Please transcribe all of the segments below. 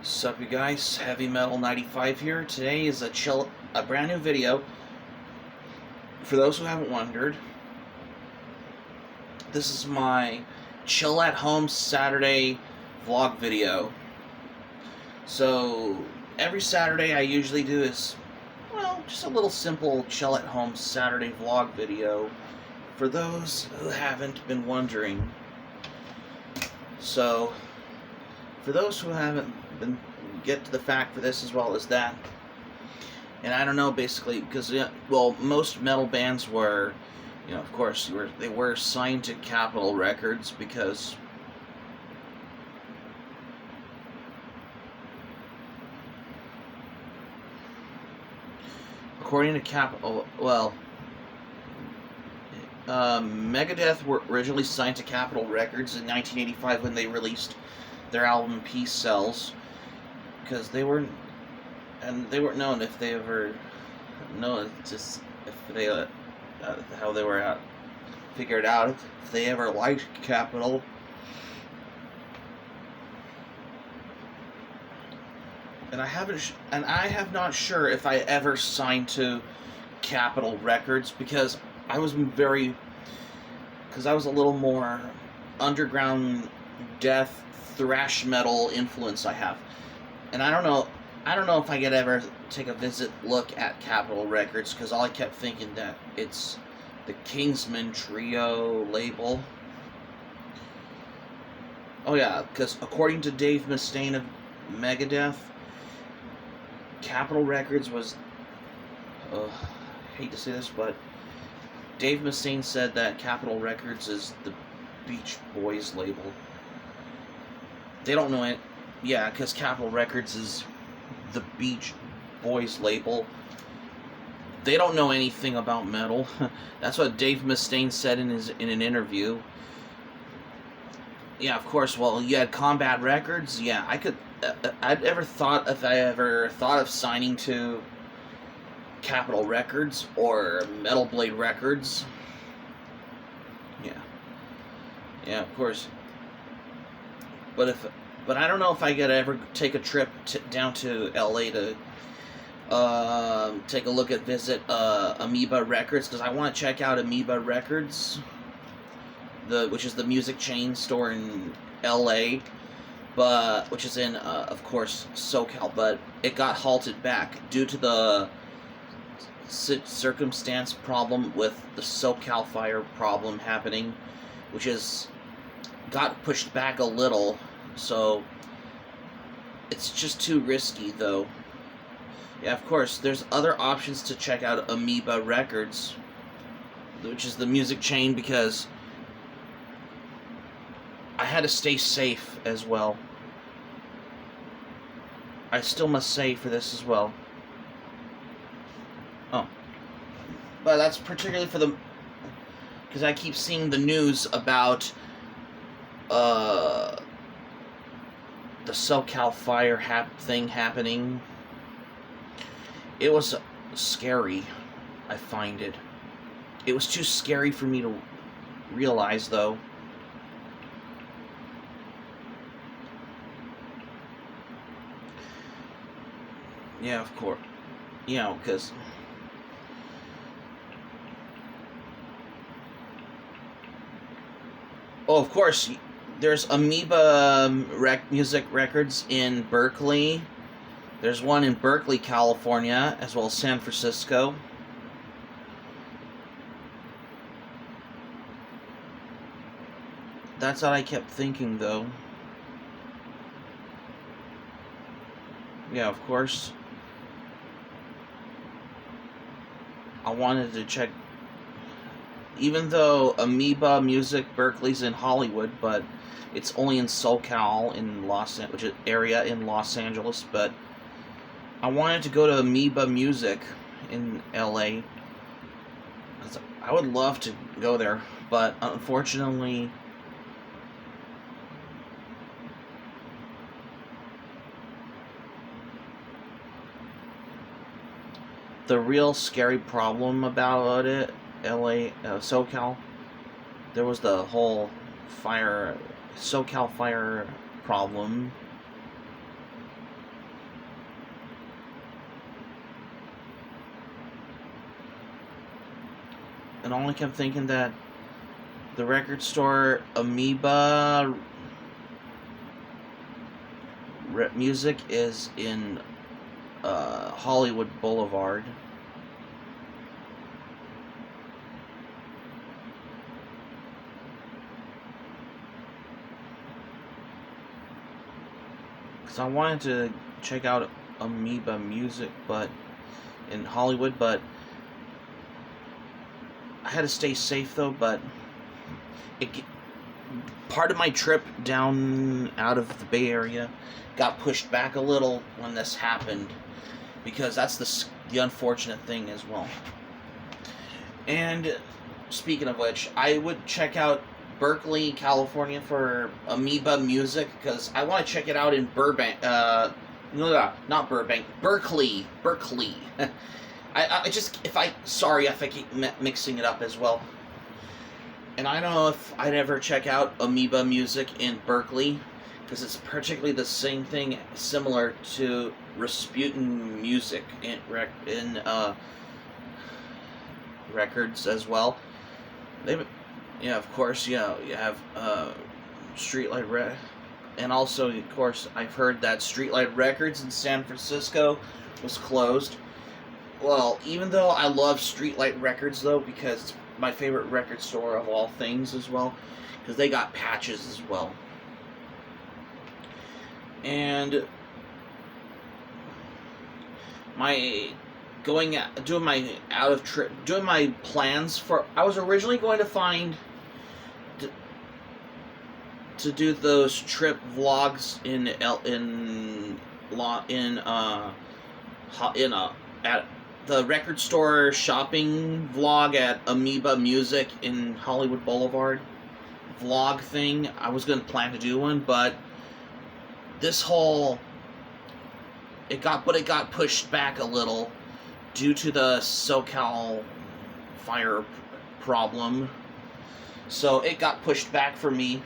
Sup you guys, Heavy Metal 95 here. Today is a brand new video. For those who haven't wondered, this is my chill at home Saturday vlog video. So every Saturday I usually do is, well, just a little simple chill at home Saturday vlog video for those who haven't been wondering. So for those who haven't been get to the fact for this as well as that, and I don't know, basically, because well, most metal bands were, of course, they were signed to Capitol Records because according to Capitol, well, Megadeth were originally signed to Capitol Records in 1985 when they released their album Peace Sells, because they weren't known if they ever known just if they how they were figured out if they ever liked Capitol. And I have not sure if I ever signed to Capitol Records because I was a little more underground death thrash metal influence I have. And I don't know if I could ever take a look at Capitol Records, because all I kept thinking that it's the Kingsman Trio label. Oh yeah, because according to Dave Mustaine of Megadeth, Capitol Records was, I hate to say this, but Dave Mustaine said that Capitol Records is the Beach Boys label. They don't know it. Yeah, because Capitol Records is the Beach Boys label. They don't know anything about metal. That's what Dave Mustaine said in an interview. Yeah, of course. Well, you had Combat Records. Yeah, I'd ever thought if I ever thought of signing to Capitol Records or Metal Blade Records. Yeah, of course. But I don't know if I could ever take a trip down to LA to take a look at visit Amoeba Records, because I want to check out Amoeba Records, which is the music chain store in LA, which is in of course SoCal, but it got halted back due to the circumstance problem with the SoCal fire problem happening, which got pushed back a little. So it's just too risky, though. Yeah, of course, there's other options to check out Amoeba Records, which is the music chain, because I had to stay safe as well. I still must say for this as well. Oh. But that's particularly because I keep seeing the news about the SoCal fire thing happening. It was scary, I find it. It was too scary for me to realize, though. Yeah, of course. Because of course, there's Amoeba Music Records in Berkeley. There's one in Berkeley, California, as well as San Francisco. That's what I kept thinking, though. Yeah, of course. I wanted to check, even though Amoeba Music Berkeley's in Hollywood, but it's only in SoCal, which is area in Los Angeles. But I wanted to go to Amoeba Music in LA. I would love to go there, but unfortunately, the real scary problem about it, SoCal, there was the whole SoCal fire problem and only kept thinking that the record store Amoeba Music is in Hollywood Boulevard. Because I wanted to check out Amoeba Music, but in Hollywood, but I had to stay safe though. But part of my trip down out of the Bay Area got pushed back a little when this happened, because that's the unfortunate thing as well. And speaking of which, I would check out Berkeley, California for Amoeba Music, because I want to check it out in Burbank. No, not Burbank. Berkeley. I just, sorry if I keep mixing it up as well. And I don't know if I'd ever check out Amoeba Music in Berkeley, because it's particularly the same thing, similar to Rasputin Music in records as well. Yeah, of course, yeah, you have Streetlight and also, of course, I've heard that Streetlight Records in San Francisco was closed. Well, even though I love Streetlight Records, though, because it's my favorite record store of all things as well, because they got patches as well. And doing my plans for, I was originally going to do those trip vlogs at the record store shopping vlog at Amoeba Music in Hollywood Boulevard vlog thing. I was going to plan to do one, but it got pushed back a little due to the SoCal fire problem. So it got pushed back for me,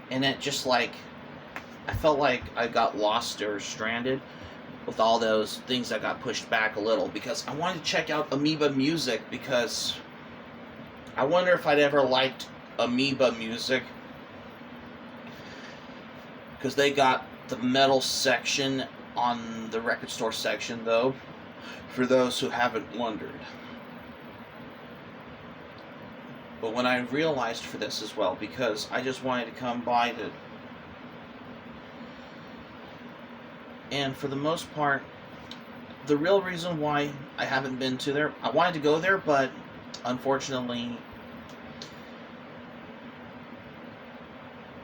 and it just I felt like I got lost or stranded with all those things that got pushed back a little, because I wanted to check out Amoeba Music, because I wonder if I'd ever liked Amoeba Music, because they got the metal section on the record store section, though, for those who haven't wondered. But when I realized for this as well, because I just wanted to come by to, and for the most part, the real reason why I haven't been to there, I wanted to go there, but unfortunately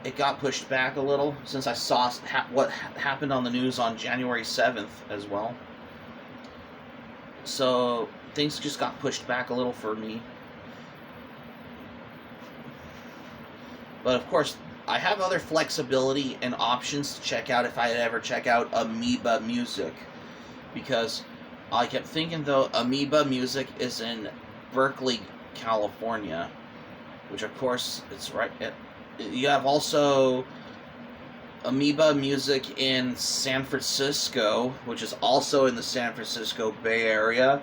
it got pushed back a little, since I saw what happened on the news on January 7th as well. So things just got pushed back a little for me. But of course, I have other flexibility and options to check out if I ever check out Amoeba Music. Because I kept thinking, though, Amoeba Music is in Berkeley, California. Which, of course, it's right. You have also Amoeba Music in San Francisco, which is also in the San Francisco Bay Area.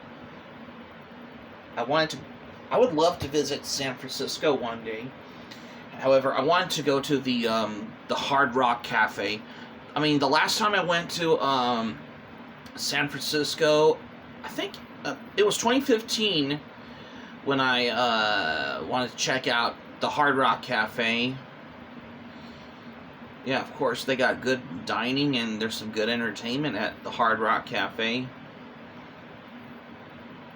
I would love to visit San Francisco one day. However, I wanted to go to the Hard Rock Cafe. I mean, the last time I went to San Francisco, I think it was 2015 when I wanted to check out the Hard Rock Cafe. Yeah, of course, they got good dining and there's some good entertainment at the Hard Rock Cafe.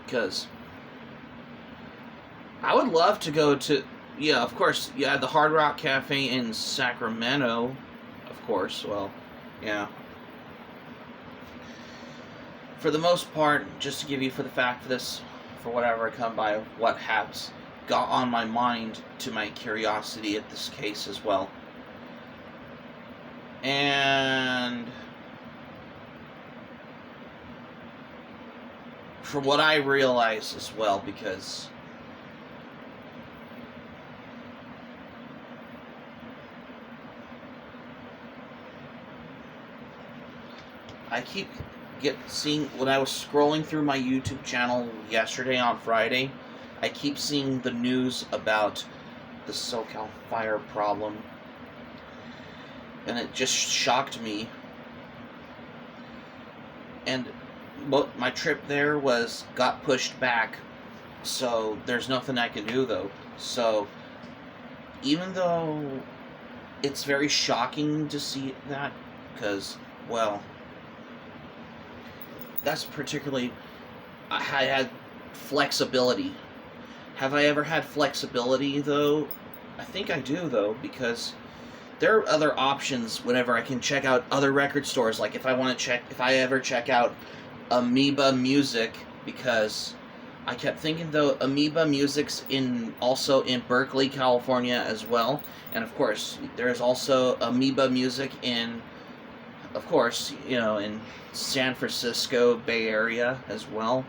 Because I would love to go to, yeah, of course, yeah, the Hard Rock Cafe in Sacramento, of course, well, yeah. For the most part, just to give you for the fact for this, for whatever I come by, what has got on my mind to my curiosity at this case as well. And from what I realize as well, because I keep seeing, when I was scrolling through my YouTube channel yesterday on Friday, I keep seeing the news about the SoCal fire problem, and it just shocked me. And my trip there got pushed back, so there's nothing I can do though. So even though it's very shocking to see that, because, well, that's particularly, I had flexibility. Have I ever had flexibility though? I think I do though, because there are other options whenever I can check out other record stores. Like if I ever check out Amoeba Music, because I kept thinking though Amoeba Music's also in Berkeley, California as well, and of course there's also Amoeba Music in, of course, in San Francisco Bay Area as well.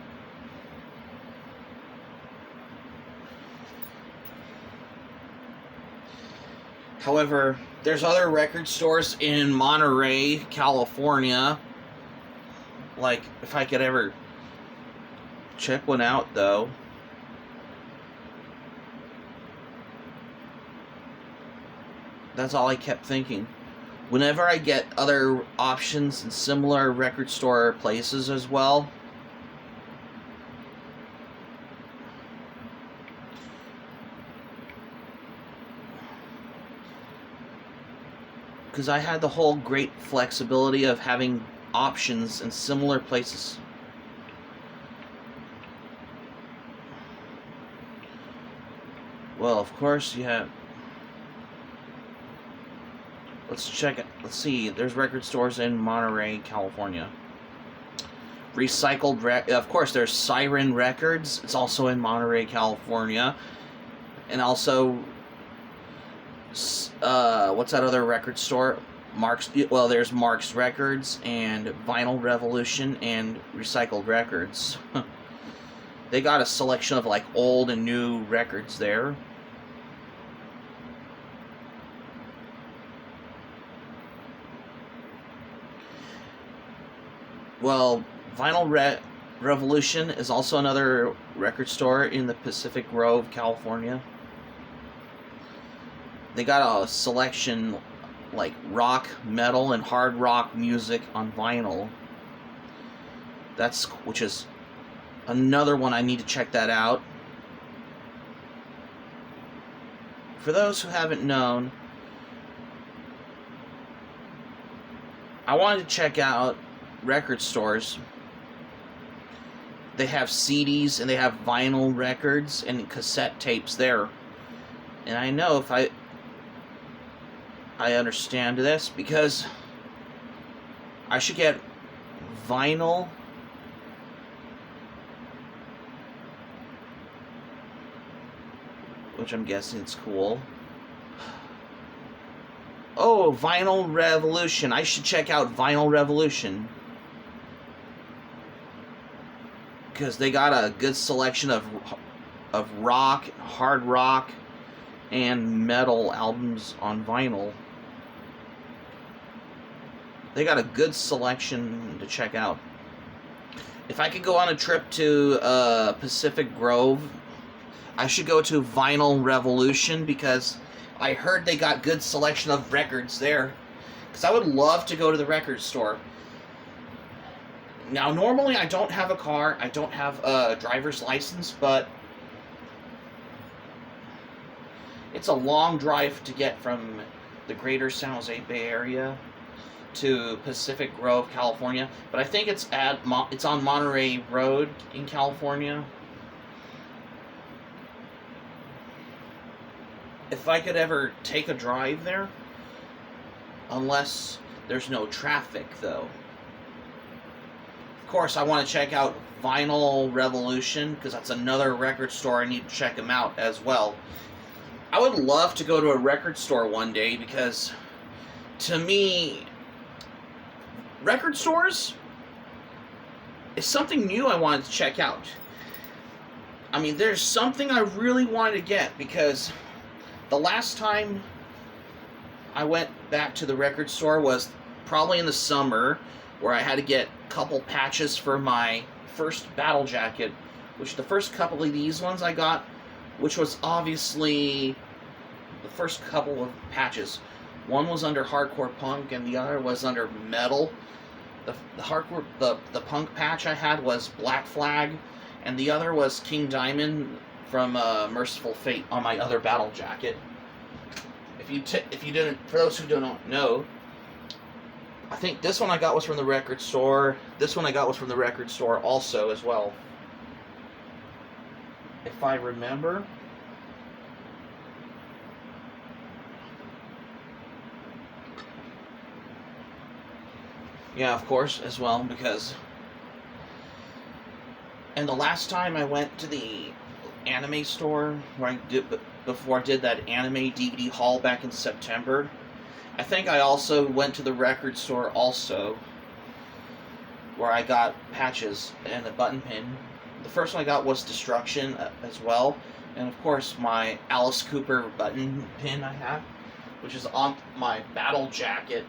However, there's other record stores in Monterey, California. Like, if I could ever check one out, though. That's all I kept thinking. Whenever I get other options in similar record store places as well, because I had the whole great flexibility of having options in similar places. Well, of course, you have. Let's check it. Let's see. There's record stores in Monterey, California. Of course, there's Siren Records. It's also in Monterey, California. And also, what's that other record store? There's Mark's Records and Vinyl Revolution and Recycled Records. They got a selection of like old and new records there. Well, Revolution is also another record store in the Pacific Grove, California. They got a selection like rock, metal, and hard rock music on vinyl. Which is another one I need to check that out. For those who haven't known, I wanted to check out record stores. They have CDs and they have vinyl records and cassette tapes there. And I know if I understand this, because I should get vinyl, which I'm guessing it's cool. Oh, Vinyl Revolution. I should check out Vinyl Revolution, because they got a good selection of rock, hard rock, and metal albums on vinyl. They got a good selection to check out. If I could go on a trip to Pacific Grove, I should go to Vinyl Revolution, because I heard they got good selection of records there. Because I would love to go to the record store. Now, normally I don't have a car, I don't have a driver's license, but it's a long drive to get from the greater San Jose Bay Area to Pacific Grove, California. But I think it's on Monterey Road in California. If I could ever take a drive there, unless there's no traffic, though. Of course, I want to check out Vinyl Revolution, because that's another record store I need to check them out as well. I would love to go to a record store one day, because to me, record stores is something new I wanted to check out. I mean, there's something I really wanted to get, because the last time I went back to the record store was probably in the summer, where I had to get a couple patches for my first battle jacket which the first couple of these ones I got, which was obviously the first couple of patches. One was under hardcore punk and the other was under metal. The hardcore, the punk patch I had was Black Flag, and the other was King Diamond from Merciful Fate on my other battle jacket. If you didn't, for those who do not know, I think this one I got was from the record store. This one I got was from the record store also as well, if I remember. Yeah, of course, as well, because... And the last time I went to the anime store, before I did that anime DVD haul back in September, I think I also went to the record store also, where I got patches and a button pin. The first one I got was Destruction as well, and of course my Alice Cooper button pin I have, which is on my battle jacket.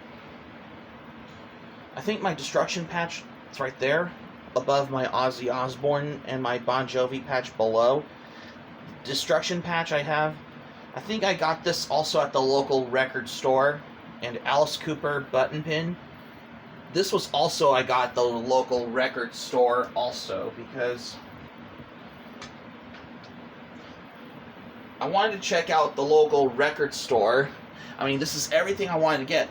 I think my Destruction patch is right there, above my Ozzy Osbourne, and my Bon Jovi patch below. Destruction patch I have, I think I got this also at the local record store, and Alice Cooper button pin. This was also I got at the local record store also, because I wanted to check out the local record store. I mean, this is everything I wanted to get,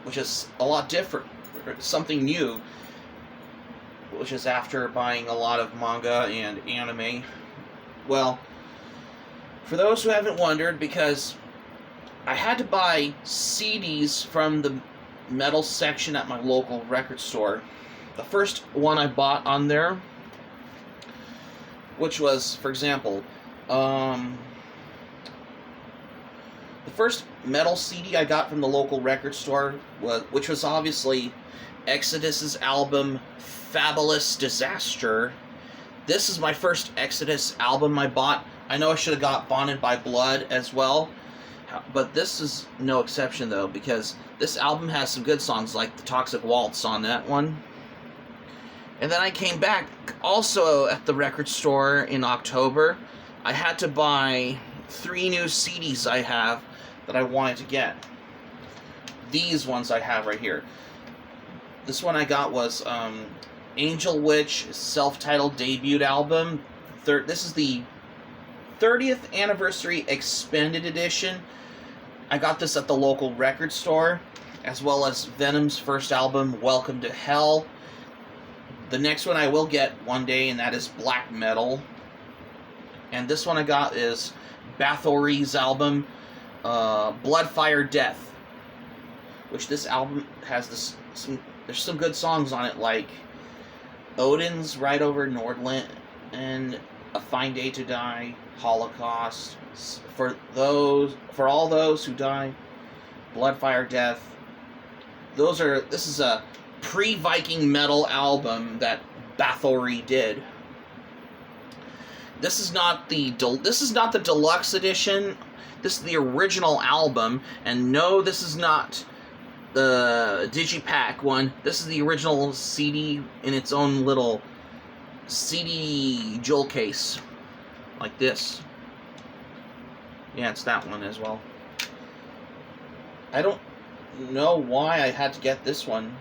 which is a lot different, something new, which is after buying a lot of manga and anime. Well, for those who haven't wondered, because I had to buy CDs from the metal section at my local record store. The first one I bought on there, which was, for example, the first metal CD I got from the local record store, which was obviously Exodus's album Fabulous Disaster. This is my first Exodus album I bought. I know I should have got Bonded by Blood as well, but this is no exception though, because this album has some good songs like the Toxic Waltz on that one. And then I came back also at the record store in October. I had to buy 3 new CDs I have that I wanted to get. These ones I have right here. This one I got was Angel Witch self-titled debut album. This is the 30th anniversary expanded edition. I got this at the local record store, as well as Venom's first album, Welcome to Hell. The next one I will get one day, and that is Black Metal. And this one I got is Bathory's album, Bloodfire Death, which this album has there's some good songs on it, like Odin's Ride Over Nordland and A Fine Day to Die, Holocaust, for all those who die, Bloodfire Death. This is a pre-Viking metal album that Bathory did. This is not the deluxe edition. This is the original album, and no, this is not the Digipack one. This is the original CD in its own little CD jewel case, like this. Yeah, it's that one as well. I don't know why I had to get this one.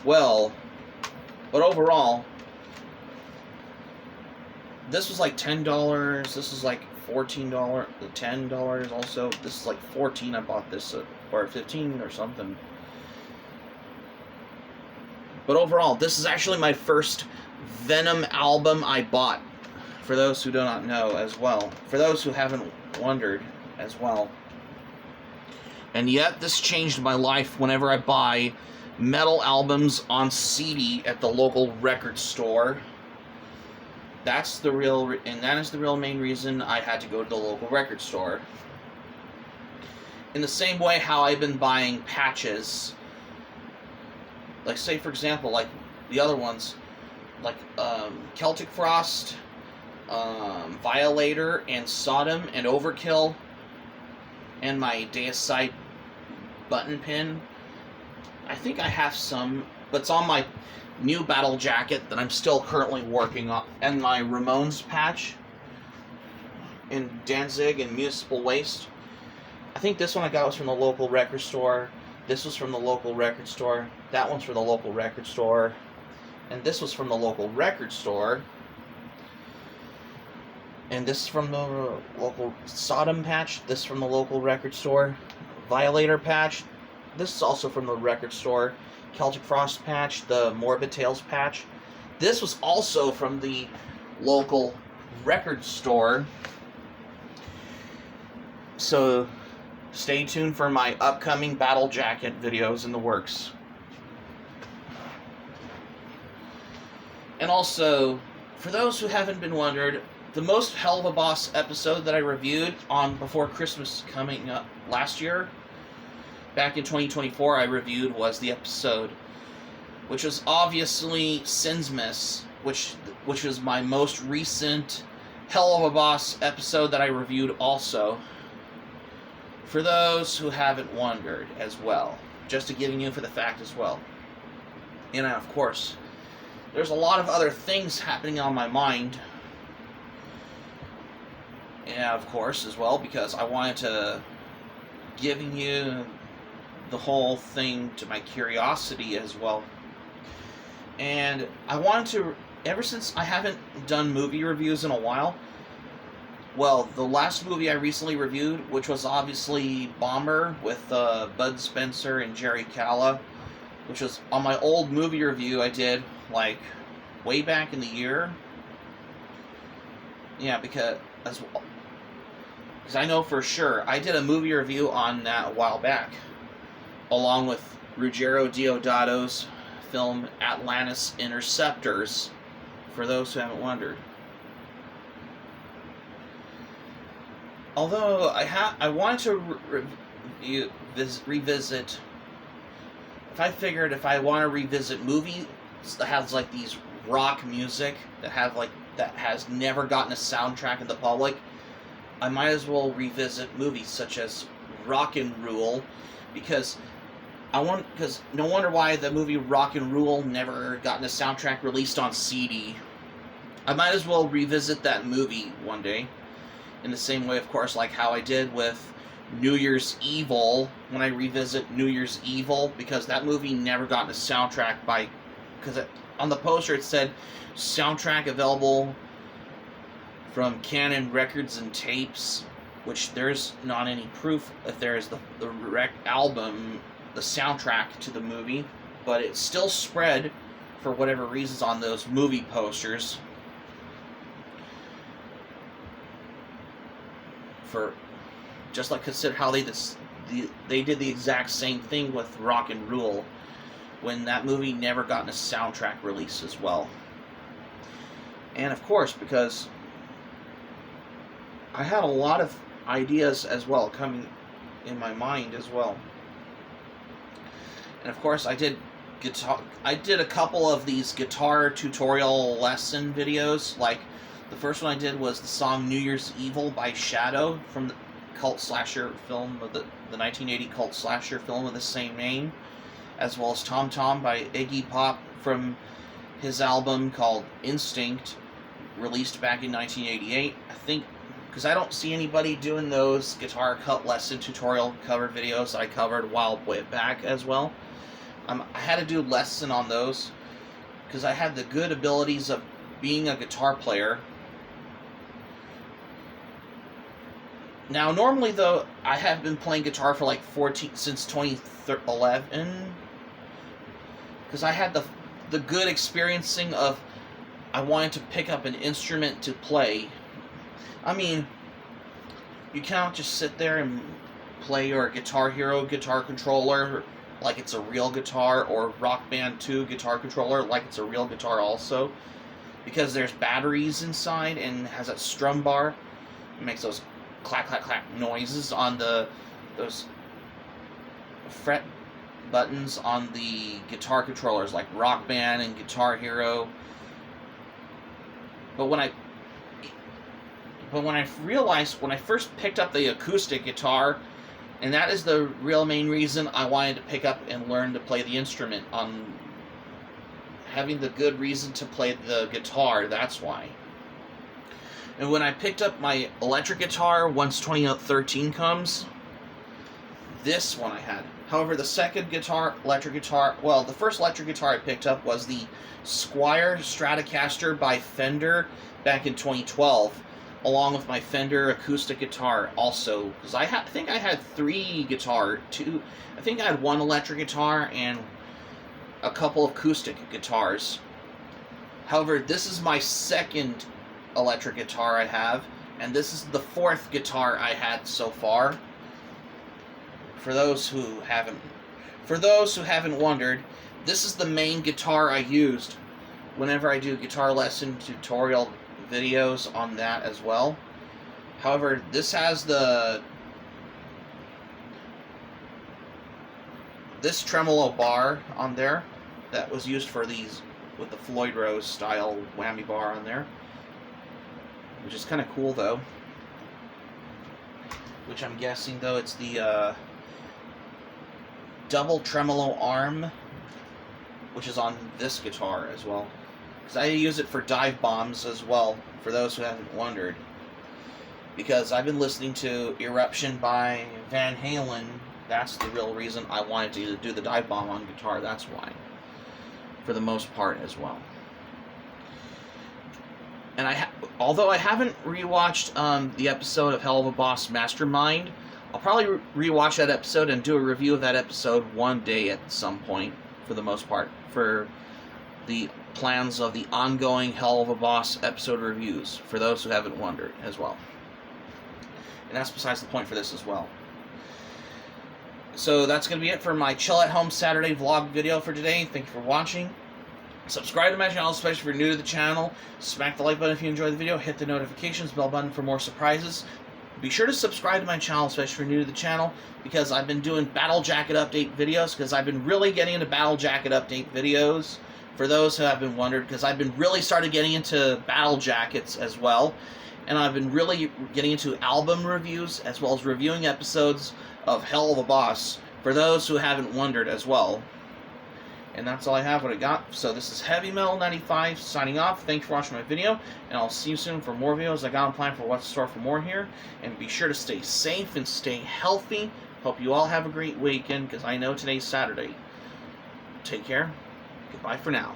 Well, but overall, this was like $10. This is like $14, $10 also. This is like $14. I bought this or $15 or something. But overall, this is actually my first Venom album I bought, for those who do not know as well. For those who haven't wondered as well. And yet, this changed my life whenever I buy metal albums on CD at the local record store. That is the real main reason I had to go to the local record store. In the same way how I've been buying patches, like say for example, like the other ones, like Celtic Frost, Violator, and Sodom, and Overkill, and my Deicide button pin. I think I have some, but it's on my new battle jacket that I'm still currently working on, and my Ramones patch in Danzig and Municipal Waste. I think this one I got was from the local record store. This was from the local record store. That one's from the local record store. And this was from the local record store. And this is from the local Sodom patch. This from the local record store. Violator patch. This is also from the record store. Celtic Frost patch. The Morbid Tales patch. This was also from the local record store. So stay tuned for my upcoming battle jacket videos in the works. And also, for those who haven't been wondered, the most Helluva Boss episode that I reviewed on before Christmas coming up last year, back in 2024, I reviewed was the episode, which was obviously Sinsmas, which was my most recent Helluva Boss episode that I reviewed also. For those who haven't wondered as well, just to giving you for the fact as well. And of course, there's a lot of other things happening on my mind. And of course, as well, because I wanted to giving you the whole thing to my curiosity as well. And I wanted to, ever since I haven't done movie reviews in a while, well, the last movie I recently reviewed, which was obviously Bomber with Bud Spencer and Jerry Calla, which was on my old movie review I did, like, way back in the year. Yeah, because I know for sure, I did a movie review on that a while back, along with Ruggero Deodato's film Atlantis Interceptors, for those who haven't wondered. Although I wanted to revisit. If I want to revisit movies that has like these rock music that has never gotten a soundtrack in the public, I might as well revisit movies such as Rock and Rule, because no wonder why the movie Rock and Rule never gotten a soundtrack released on CD. I might as well revisit that movie one day. In the same way, of course, like how I did with New Year's Evil, when I revisit New Year's Evil, because that movie never got a soundtrack because on the poster it said, soundtrack available from Canon Records and Tapes, which there's not any proof if there is the album, the soundtrack to the movie, but it's still spread for whatever reasons on those movie posters. For just like consider how they did the exact same thing with Rock and Rule, when that movie never gotten a soundtrack release as well. And of course, because I had a lot of ideas as well coming in my mind as well. And of course, I did a couple of these guitar tutorial lesson videos. Like, the first one I did was the song New Year's Evil by Shadow from the cult slasher film, of the 1980 cult slasher film of the same name, as well as Tom Tom by Iggy Pop from his album called Instinct, released back in 1988. I think, because I don't see anybody doing those guitar cut lesson tutorial cover videos that I covered a while back as well. I had to do a lesson on those, because I had the good abilities of being a guitar player. Now, normally, though, I have been playing guitar for like since 2011, because I had the good experiencing of I wanted to pick up an instrument to play. I mean, you can't just sit there and play your Guitar Hero guitar controller like it's a real guitar, or Rock Band 2 guitar controller like it's a real guitar also, because there's batteries inside and has that strum bar. It makes those clack, clack, clack noises on those fret buttons on the guitar controllers, like Rock Band and Guitar Hero. But when I realized, when I first picked up the acoustic guitar, and that is the real main reason I wanted to pick up and learn to play the instrument on having the good reason to play the guitar, that's why. And when I picked up my electric guitar, once 2013 comes, this one I had. However, the second electric guitar, well, the first electric guitar I picked up was the Squier Stratocaster by Fender back in 2012, along with my Fender acoustic guitar also. Because I think I had I think I had one electric guitar and a couple of acoustic guitars. However, this is my second electric guitar I have, and this is the fourth guitar I had so far. For those who haven't wondered, this is the main guitar I used whenever I do guitar lesson tutorial videos on that as well. However, this has this tremolo bar on there that was used for these with the Floyd Rose style whammy bar on there, which is kind of cool though. Which I'm guessing though it's the double tremolo arm, which is on this guitar as well, because I use it for dive bombs as well, for those who haven't wondered, because I've been listening to Eruption by Van Halen. That's the real reason I wanted to do the dive bomb on guitar. That's why, for the most part as well. And although I haven't rewatched the episode of Helluva Boss Mastermind, I'll probably rewatch that episode and do a review of that episode one day at some point, for the most part, for the plans of the ongoing Helluva Boss episode reviews, for those who haven't wondered as well. And that's besides the point for this as well. So that's going to be it for my Chill at Home Saturday vlog video for today. Thank you for watching. Subscribe to my channel, especially if you're new to the channel. Smack the like button if you enjoyed the video. Hit the notifications bell button for more surprises. Be sure to subscribe to my channel, especially if you're new to the channel, because I've been doing Battle Jacket update videos, because I've been really getting into Battle Jacket update videos, for those who have been wondered, because I've been really started getting into Battle Jackets as well, and I've been really getting into album reviews, as well as reviewing episodes of Helluva Boss, for those who haven't wondered as well. And that's all I have, what I got. So this is Heavy Metal 95 signing off. Thanks for watching my video, and I'll see you soon for more videos. I got on plan for what's in store for more here. And be sure to stay safe and stay healthy. Hope you all have a great weekend, because I know today's Saturday. Take care. Goodbye for now.